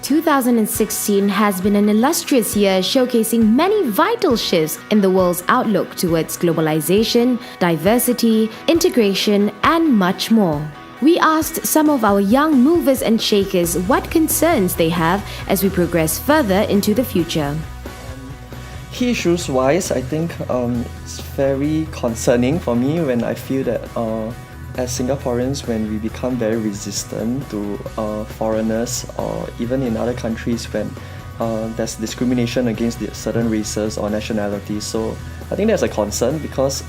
2016 has been an illustrious year showcasing many vital shifts in the world's outlook towards globalization, diversity, integration, and much more. We asked some of our young movers and shakers what concerns they have as we progress further into the future. Key issues wise, I think it's very concerning for me when I feel that as Singaporeans, when we become very resistant to foreigners, or even in other countries when there's discrimination against certain races or nationalities. So I think there's a concern because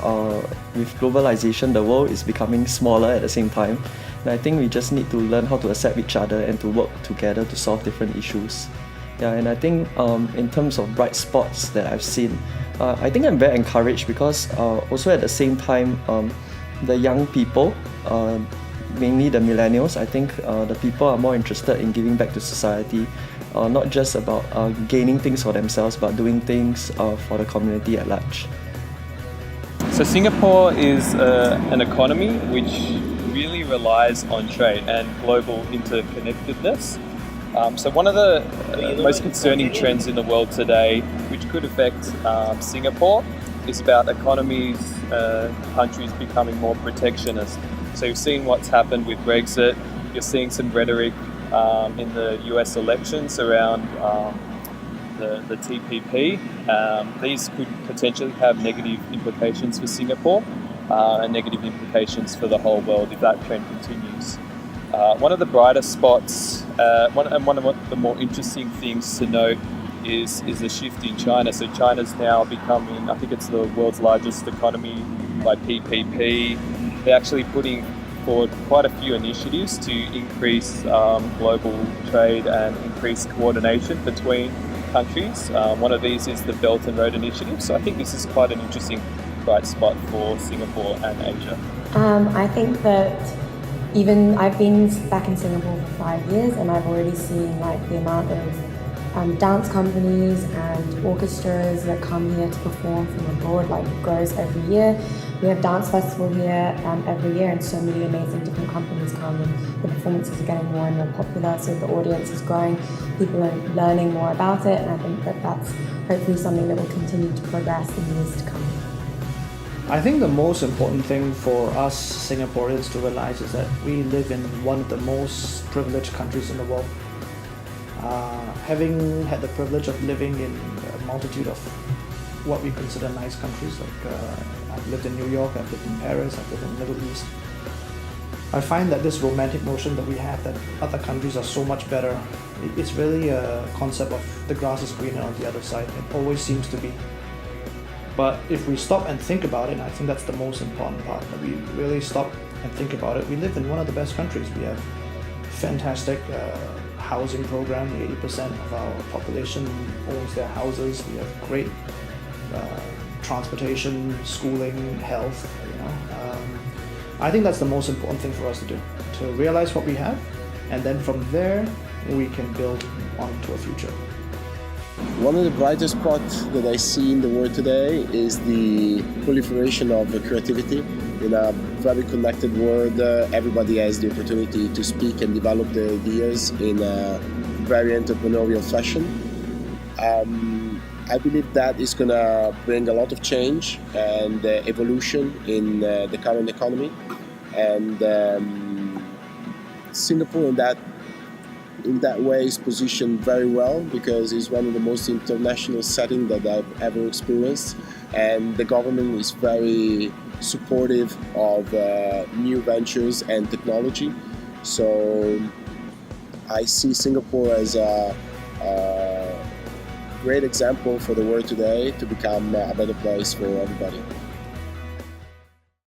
with globalization, the world is becoming smaller at the same time. And I think we just need to learn how to accept each other and to work together to solve different issues. Yeah, and I think in terms of bright spots that I've seen, I think I'm very encouraged because also at the same time, the young people, mainly the millennials, I think the people are more interested in giving back to society, not just about gaining things for themselves, but doing things for the community at large. So Singapore is an economy which really relies on trade and global interconnectedness. So one of the most concerning trends in the world today, which could affect Singapore, is about economies, countries becoming more protectionist. So you've seen what's happened with Brexit. You're seeing some rhetoric in the US elections around the TPP. These could potentially have negative implications for Singapore and negative implications for the whole world if that trend continues. One of the brighter spots, one of the more interesting things to note is the shift in China. So China's now becoming, I think it's the world's largest economy by PPP. They're actually putting forward quite a few initiatives to increase global trade and increase coordination between countries. One of these is the Belt and Road Initiative. So I think this is quite an interesting bright spot for Singapore and Asia. I think that I've been back in Singapore for 5 years, and I've already seen the amount of dance companies and orchestras that come here to perform from abroad grows every year. We have dance festival here every year, and so many amazing different companies come, and the performances are getting more and more popular, so the audience is growing, people are learning more about it, and I think that that's hopefully something that will continue to progress in years to come. I think the most important thing for us Singaporeans to realize is that we live in one of the most privileged countries in the world. Having had the privilege of living in a multitude of what we consider nice countries, I've lived in New York, I've lived in Paris, I've lived in the Middle East. I find that this romantic notion that we have that other countries are so much better, it's really a concept of the grass is greener on the other side. It always seems to be. But if we stop and think about it, and I think that's the most important part, that we really stop and think about it, we live in one of the best countries. We have fantastic housing program. 80% of our population owns their houses. We have great transportation, schooling, health. I think that's the most important thing for us to do, to realize what we have, and then from there we can build onto a future. One of the brightest spots that I see in the world today is the proliferation of creativity. In a very connected world, everybody has the opportunity to speak and develop their ideas in a very entrepreneurial fashion. I believe that is going to bring a lot of change and evolution in the current economy. And Singapore in that way is positioned very well because it's one of the most international settings that I've ever experienced, and the government is very supportive of new ventures and technology. So I see Singapore as a great example for the world today to become a better place for everybody.